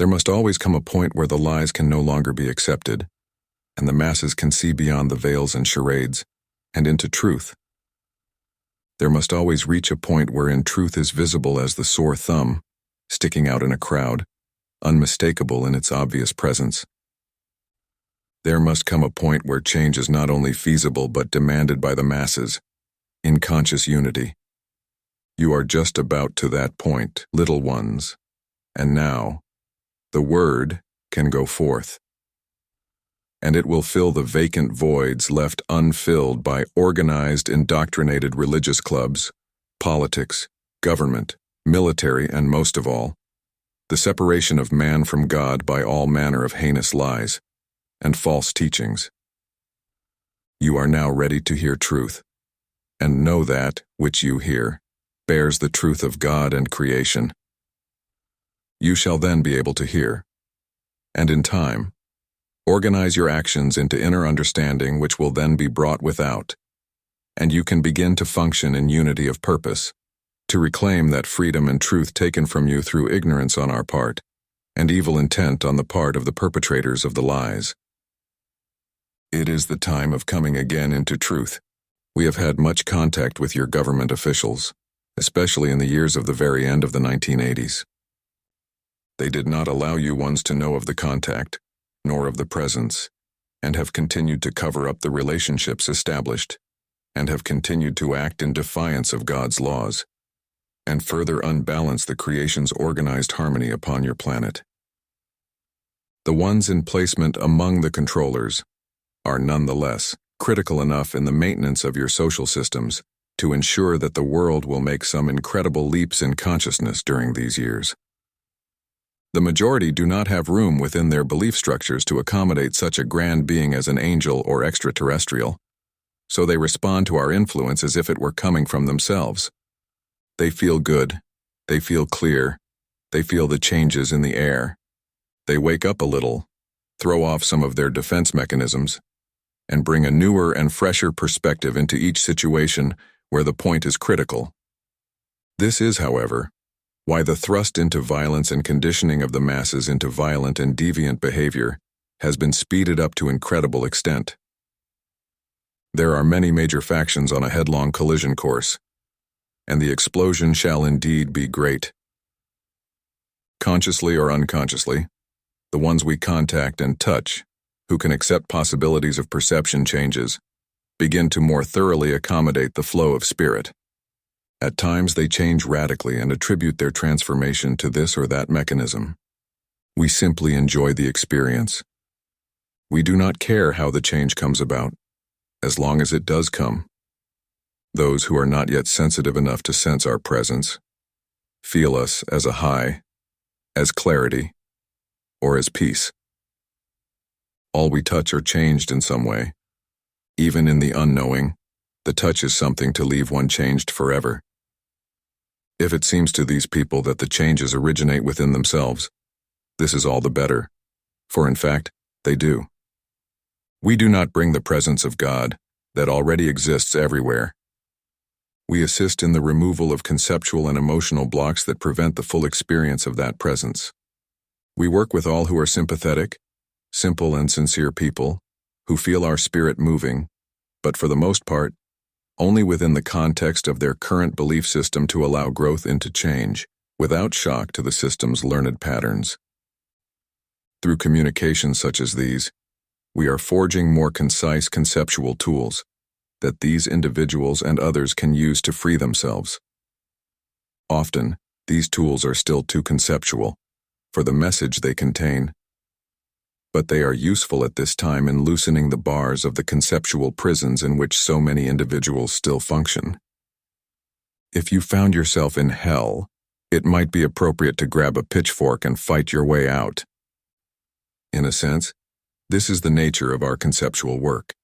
There must always come a point where the lies can no longer be accepted, and the masses can see beyond the veils and charades, and into truth. There must always reach a point wherein truth is visible as the sore thumb, sticking out in a crowd, unmistakable in its obvious presence. There must come a point where change is not only feasible but demanded by the masses, in conscious unity. You are just about to that point, little ones, and now, the word can go forth. And it will fill the vacant voids left unfilled by organized, indoctrinated religious clubs, politics, government, military, and most of all, the separation of man from God by all manner of heinous lies and false teachings. You are now ready to hear truth, and know that which you hear bears the truth of God and creation. You shall then be able to hear, and in time, organize your actions into inner understanding which will then be brought without, and you can begin to function in unity of purpose, to reclaim that freedom and truth taken from you through ignorance on our part, and evil intent on the part of the perpetrators of the lies. It is the time of coming again into truth. We have had much contact with your government officials, especially in the years of the very end of the 1980s. They did not allow you ones to know of the contact, nor of the presence, and have continued to cover up the relationships established, and have continued to act in defiance of God's laws, and further unbalance the creation's organized harmony upon your planet. The ones in placement among the controllers are nonetheless critical enough in the maintenance of your social systems to ensure that the world will make some incredible leaps in consciousness during these years. The majority do not have room within their belief structures to accommodate such a grand being as an angel or extraterrestrial, so they respond to our influence as if it were coming from themselves. They feel good, they feel clear, they feel the changes in the air. They wake up a little, throw off some of their defense mechanisms, and bring a newer and fresher perspective into each situation where the point is critical. This is, however, why the thrust into violence and conditioning of the masses into violent and deviant behavior has been speeded up to incredible extent. There are many major factions on a headlong collision course, and the explosion shall indeed be great. Consciously or unconsciously, the ones we contact and touch, who can accept possibilities of perception changes, begin to more thoroughly accommodate the flow of spirit. At times they change radically and attribute their transformation to this or that mechanism. We simply enjoy the experience. We do not care how the change comes about, as long as it does come. Those who are not yet sensitive enough to sense our presence feel us as a high, as clarity, or as peace. All we touch are changed in some way. Even in the unknowing, the touch is something to leave one changed forever. If it seems to these people that the changes originate within themselves, this is all the better, for in fact, they do. We do not bring the presence of God that already exists everywhere. We assist in the removal of conceptual and emotional blocks that prevent the full experience of that presence. We work with all who are sympathetic, simple and sincere people, who feel our spirit moving, but for the most part, only within the context of their current belief system to allow growth into change, without shock to the system's learned patterns. Through communications such as these, we are forging more concise conceptual tools that these individuals and others can use to free themselves. Often, these tools are still too conceptual for the message they contain, but they are useful at this time in loosening the bars of the conceptual prisons in which so many individuals still function. If you found yourself in hell, it might be appropriate to grab a pitchfork and fight your way out. In a sense, this is the nature of our conceptual work.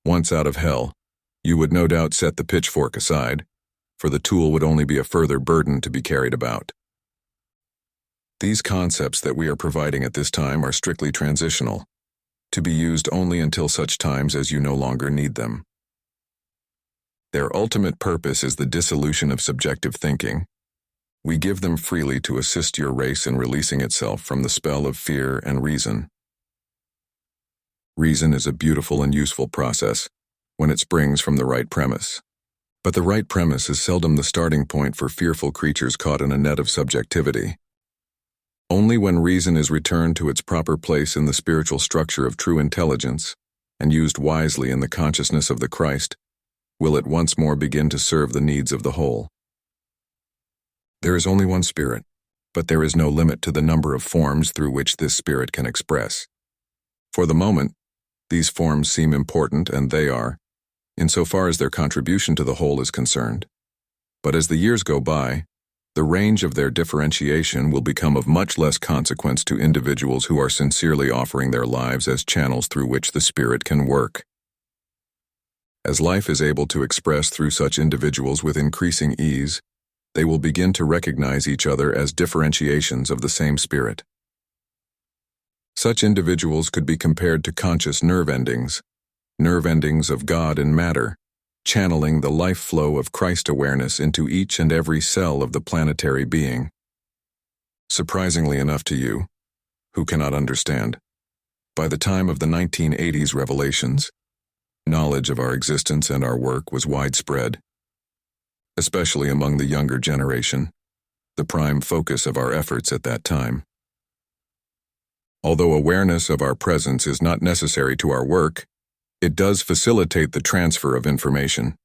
Once out of hell, you would no doubt set the pitchfork aside, for the tool would only be a further burden to be carried about. These concepts that we are providing at this time are strictly transitional, to be used only until such times as you no longer need them. Their ultimate purpose is the dissolution of subjective thinking, We give them freely to assist your race in releasing itself from the spell of fear and reason. Reason is a beautiful and useful process when it springs from the right premise. But the right premise is seldom the starting point for fearful creatures caught in a net of subjectivity. Only when reason is returned to its proper place in the spiritual structure of true intelligence, and used wisely in the consciousness of the Christ, will it once more begin to serve the needs of the whole. There is only one spirit, but there is no limit to the number of forms through which this spirit can express. For the moment, these forms seem important, and they are, insofar as their contribution to the whole is concerned. But as the years go by, the range of their differentiation will become of much less consequence to individuals who are sincerely offering their lives as channels through which the Spirit can work. As life is able to express through such individuals with increasing ease, they will begin to recognize each other as differentiations of the same Spirit. Such individuals could be compared to conscious nerve endings of God in matter, channeling the life flow of Christ awareness into each and every cell of the planetary being. Surprisingly enough to you, who cannot understand, by the time of the 1980s revelations, knowledge of our existence and our work was widespread, especially among the younger generation, the prime focus of our efforts at that time. Although awareness of our presence is not necessary to our work, it does facilitate the transfer of information.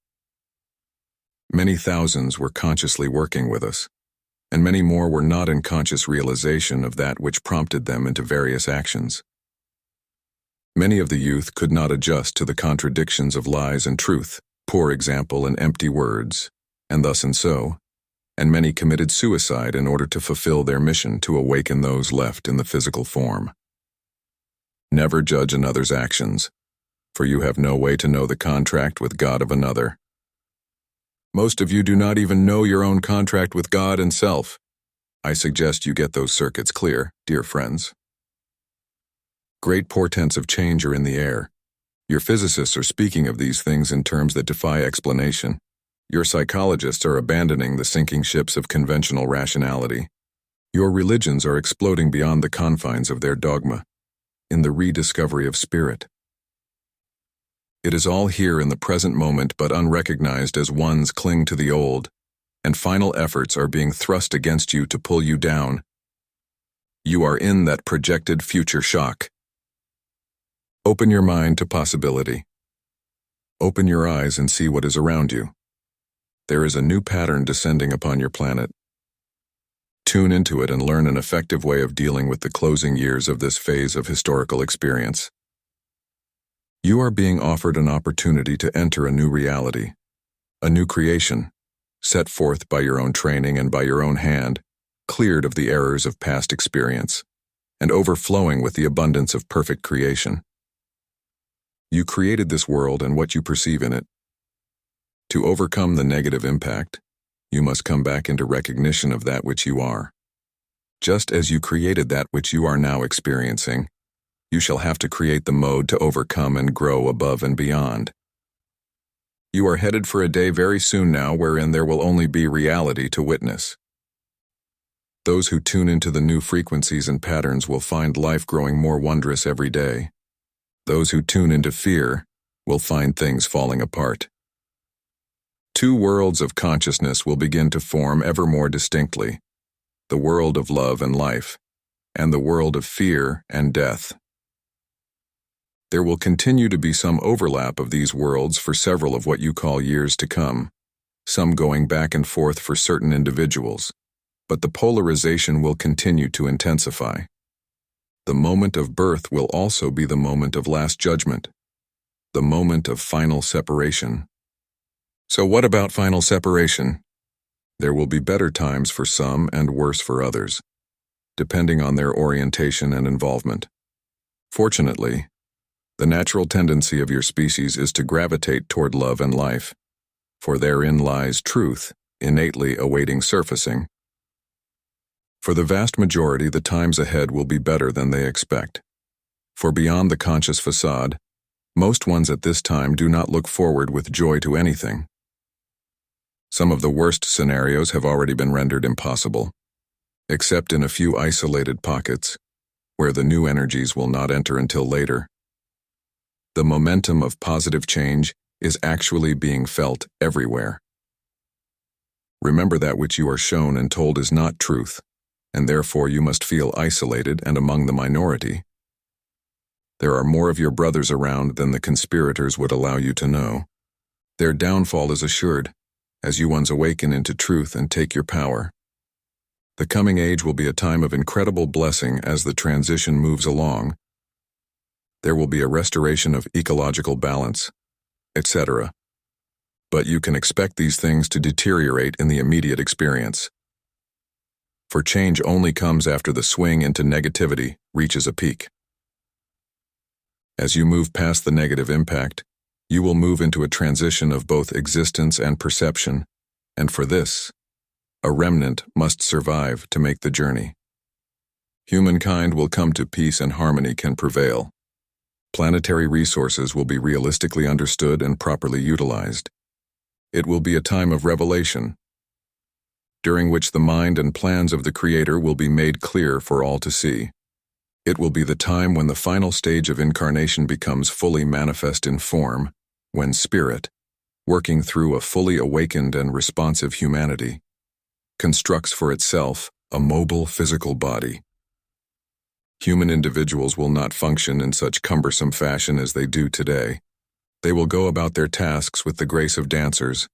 Many thousands were consciously working with us, and many more were not in conscious realization of that which prompted them into various actions. Many of the youth could not adjust to the contradictions of lies and truth, poor example and empty words, and thus and so, and many committed suicide in order to fulfill their mission to awaken those left in the physical form. Never judge another's actions, for you have no way to know the contract with God of another. Most of you do not even know your own contract with God and self. I suggest you get those circuits clear, dear friends. Great portents of change are in the air. Your physicists are speaking of these things in terms that defy explanation. Your psychologists are abandoning the sinking ships of conventional rationality. Your religions are exploding beyond the confines of their dogma, in the rediscovery of spirit. It is all here in the present moment but unrecognized as ones cling to the old, and final efforts are being thrust against you to pull you down. You are in that projected future shock. Open your mind to possibility. Open your eyes and see what is around you. There is a new pattern descending upon your planet. Tune into it and learn an effective way of dealing with the closing years of this phase of historical experience. You are being offered an opportunity to enter a new reality, a new creation, set forth by your own training and by your own hand, cleared of the errors of past experience, and overflowing with the abundance of perfect creation. You created this world and what you perceive in it. To overcome the negative impact, you must come back into recognition of that which you are. Just as you created that which you are now experiencing, you shall have to create the mode to overcome and grow above and beyond. You are headed for a day very soon now wherein there will only be reality to witness. Those who tune into the new frequencies and patterns will find life growing more wondrous every day. Those who tune into fear will find things falling apart. Two worlds of consciousness will begin to form ever more distinctly, the world of love and life, and the world of fear and death. There will continue to be some overlap of these worlds for several of what you call years to come, some going back and forth for certain individuals, but the polarization will continue to intensify. The moment of birth will also be the moment of last judgment, the moment of final separation. So what about final separation? There will be better times for some and worse for others, depending on their orientation and involvement. Fortunately, the natural tendency of your species is to gravitate toward love and life, for therein lies truth, innately awaiting surfacing. For the vast majority, the times ahead will be better than they expect. For beyond the conscious facade, most ones at this time do not look forward with joy to anything. Some of the worst scenarios have already been rendered impossible, except in a few isolated pockets, where the new energies will not enter until later. The momentum of positive change is actually being felt everywhere. Remember that which you are shown and told is not truth, and therefore you must feel isolated and among the minority. There are more of your brothers around than the conspirators would allow you to know. Their downfall is assured, as you ones awaken into truth and take your power. The coming age will be a time of incredible blessing as the transition moves along. There will be a restoration of ecological balance, etc. But you can expect these things to deteriorate in the immediate experience. For change only comes after the swing into negativity reaches a peak. As you move past the negative impact, you will move into a transition of both existence and perception, and for this, a remnant must survive to make the journey. Humankind will come to peace and harmony can prevail. Planetary resources will be realistically understood and properly utilized. It will be a time of revelation, during which the mind and plans of the Creator will be made clear for all to see. It will be the time when the final stage of incarnation becomes fully manifest in form, when Spirit, working through a fully awakened and responsive humanity, constructs for itself a mobile physical body. Human individuals will not function in such cumbersome fashion as they do today. They will go about their tasks with the grace of dancers,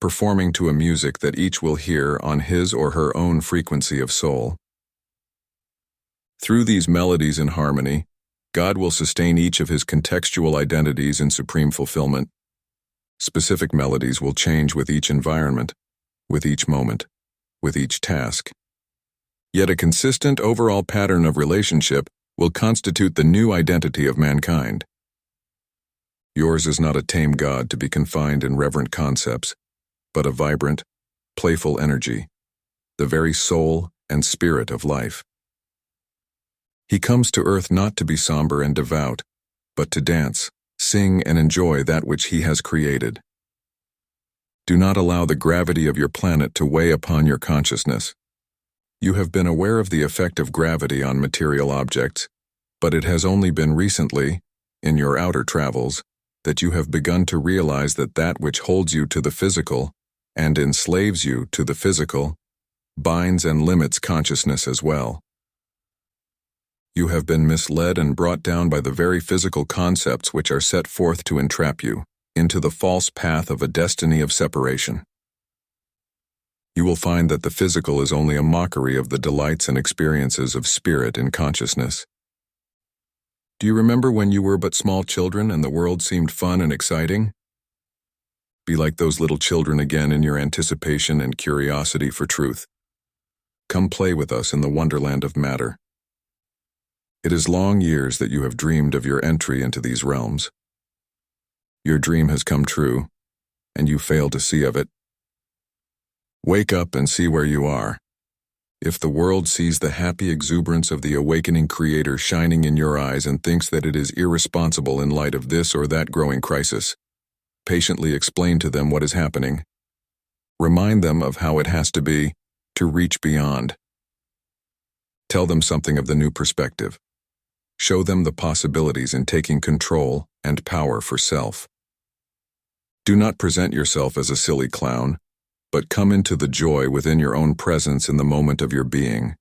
performing to a music that each will hear on his or her own frequency of soul. Through these melodies in harmony, God will sustain each of his contextual identities in supreme fulfillment. Specific melodies will change with each environment, with each moment, with each task. Yet a consistent overall pattern of relationship will constitute the new identity of mankind. Yours is not a tame God to be confined in reverent concepts, but a vibrant, playful energy, the very soul and spirit of life. He comes to earth not to be somber and devout, but to dance, sing, and enjoy that which he has created. Do not allow the gravity of your planet to weigh upon your consciousness. You have been aware of the effect of gravity on material objects, but it has only been recently, in your outer travels, that you have begun to realize that that which holds you to the physical and enslaves you to the physical binds and limits consciousness as well. You have been misled and brought down by the very physical concepts which are set forth to entrap you into the false path of a destiny of separation. You will find that the physical is only a mockery of the delights and experiences of spirit in consciousness. Do you remember when you were but small children and the world seemed fun and exciting? Be like those little children again in your anticipation and curiosity for truth. Come play with us in the wonderland of matter. It is long years that you have dreamed of your entry into these realms. Your dream has come true, and you fail to see of it. Wake up and see where you are. If the world sees the happy exuberance of the awakening Creator shining in your eyes and thinks that it is irresponsible in light of this or that growing crisis, patiently explain to them what is happening. Remind them of how it has to be to reach beyond. Tell them something of the new perspective. Show them the possibilities in taking control and power for self. Do not present yourself as a silly clown, but come into the joy within your own presence in the moment of your being.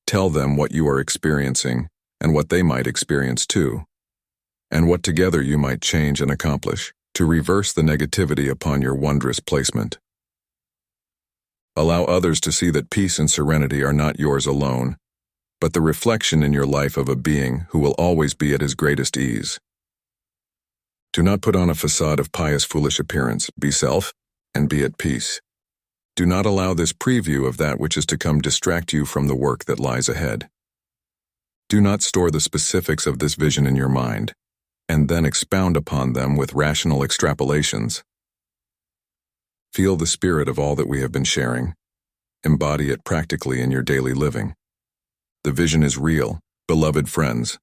Tell them what you are experiencing and what they might experience too, and what together you might change and accomplish to reverse the negativity upon your wondrous placement. Allow others to see that peace and serenity are not yours alone, but the reflection in your life of a being who will always be at his greatest ease. Do not put on a facade of pious foolish appearance. Be self, and be at peace. Do not allow this preview of that which is to come distract you from the work that lies ahead. Do not store the specifics of this vision in your mind, and then expound upon them with rational extrapolations. Feel the spirit of all that we have been sharing. Embody it practically in your daily living. The vision is real, beloved friends,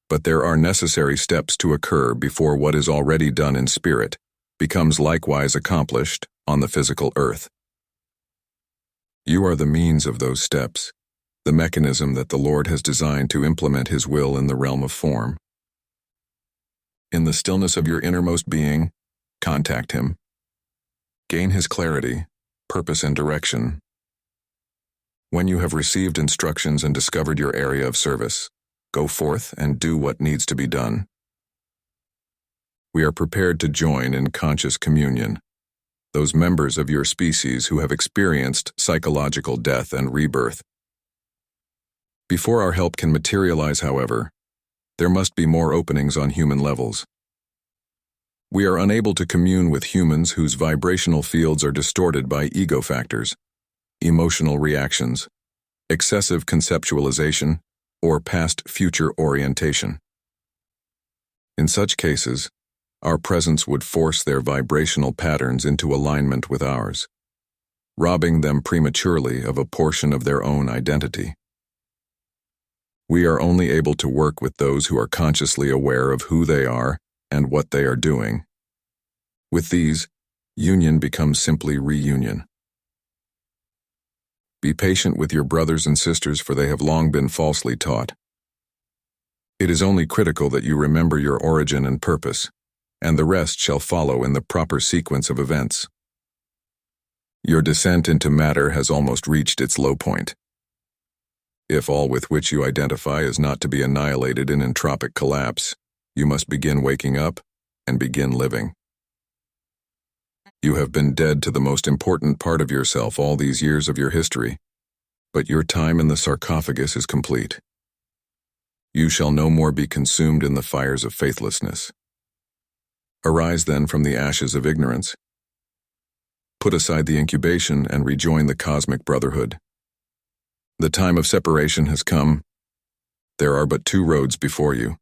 but there are necessary steps to occur before what is already done in spirit becomes likewise accomplished on the physical earth. You are the means of those steps, the mechanism that the Lord has designed to implement His will in the realm of form. In the stillness of your innermost being, contact Him. Gain His clarity, purpose, and direction. When you have received instructions and discovered your area of service, go forth and do what needs to be done. We are prepared to join in conscious communion, those members of your species who have experienced psychological death and rebirth. Before our help can materialize, however, there must be more openings on human levels. We are unable to commune with humans whose vibrational fields are distorted by ego factors, emotional reactions, excessive conceptualization, or past-future orientation. In such cases, our presence would force their vibrational patterns into alignment with ours, robbing them prematurely of a portion of their own identity. We are only able to work with those who are consciously aware of who they are and what they are doing. With these, union becomes simply reunion. Be patient with your brothers and sisters, for they have long been falsely taught. It is only critical that you remember your origin and purpose, and the rest shall follow in the proper sequence of events. Your descent into matter has almost reached its low point. If all with which you identify is not to be annihilated in entropic collapse, you must begin waking up and begin living. You have been dead to the most important part of yourself all these years of your history, but your time in the sarcophagus is complete. You shall no more be consumed in the fires of faithlessness. Arise then from the ashes of ignorance. Put aside the incubation and rejoin the cosmic brotherhood. The time of separation has come. There are but two roads before you.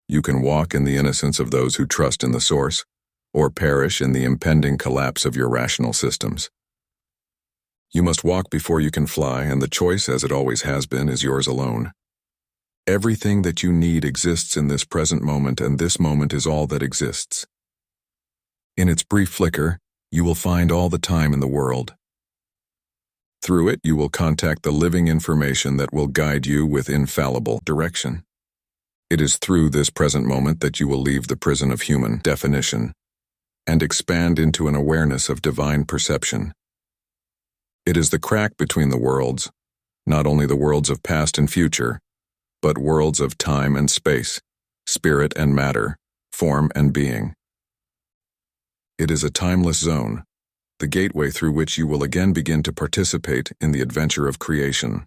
You can walk in the innocence of those who trust in the source, or perish in the impending collapse of your rational systems. You must walk before you can fly, and the choice, as it always has been, is yours alone. Everything that you need exists in this present moment, and this moment is all that exists. In its brief flicker, you will find all the time in the world. Through it, you will contact the living information that will guide you with infallible direction. It is through this present moment that you will leave the prison of human definition and expand into an awareness of divine perception. It is the crack between the worlds, not only the worlds of past and future, but worlds of time and space, spirit and matter, form and being. It is a timeless zone, the gateway through which you will again begin to participate in the adventure of creation.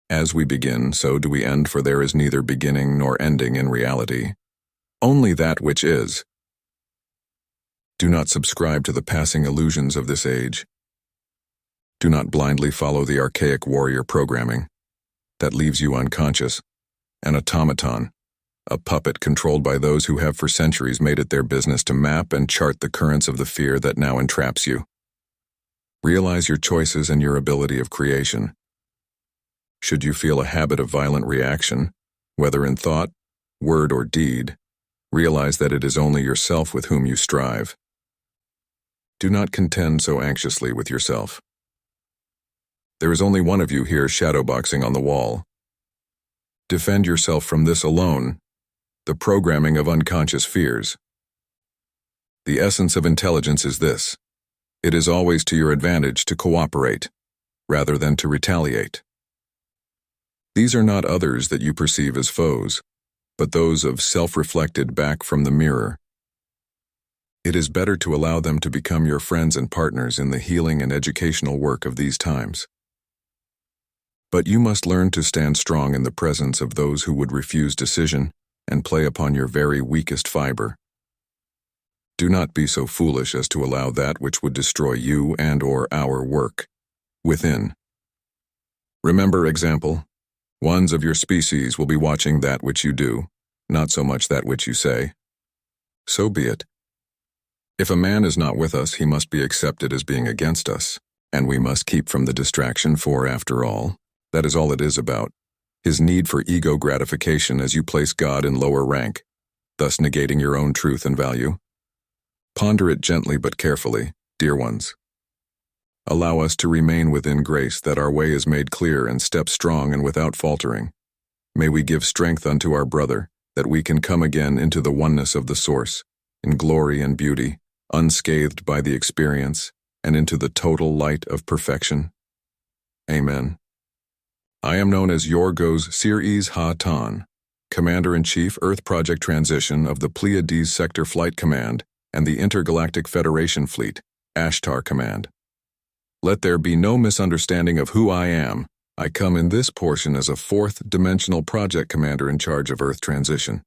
As we begin, so do we end, for there is neither beginning nor ending in reality, only that which is. Do not subscribe to the passing illusions of this age. Do not blindly follow the archaic warrior programming that leaves you unconscious, an automaton, a puppet controlled by those who have for centuries made it their business to map and chart the currents of the fear that now entraps you. Realize your choices and your ability of creation. Should you feel a habit of violent reaction, whether in thought, word, or deed, realize that it is only yourself with whom you strive. Do not contend so anxiously with yourself. There is only one of you here shadowboxing on the wall. Defend yourself from this alone, the programming of unconscious fears. The essence of intelligence is this: it is always to your advantage to cooperate, rather than to retaliate. These are not others that you perceive as foes, but those of self-reflected back from the mirror. It is better to allow them to become your friends and partners in the healing and educational work of these times. But you must learn to stand strong in the presence of those who would refuse decision and play upon your very weakest fiber. Do not be so foolish as to allow that which would destroy you and/or our work within. Remember, example, ones of your species will be watching that which you do, not so much that which you say. So be it. If a man is not with us, he must be accepted as being against us, and we must keep from the distraction, for, after all, that is all it is about, his need for ego gratification as you place God in lower rank, thus negating your own truth and value. Ponder it gently but carefully, dear ones. Allow us to remain within grace, that our way is made clear and step strong and without faltering. May we give strength unto our brother, that we can come again into the oneness of the source, in glory and beauty, unscathed by the experience, and into the total light of perfection. Amen. I am known as Yorgos Sirius Ha-Tan, Commander-in-Chief Earth Project Transition of the Pleiades Sector Flight Command and the Intergalactic Federation Fleet, Ashtar Command. Let there be no misunderstanding of who I am. I come in this portion as a fourth-dimensional project commander in charge of Earth transition.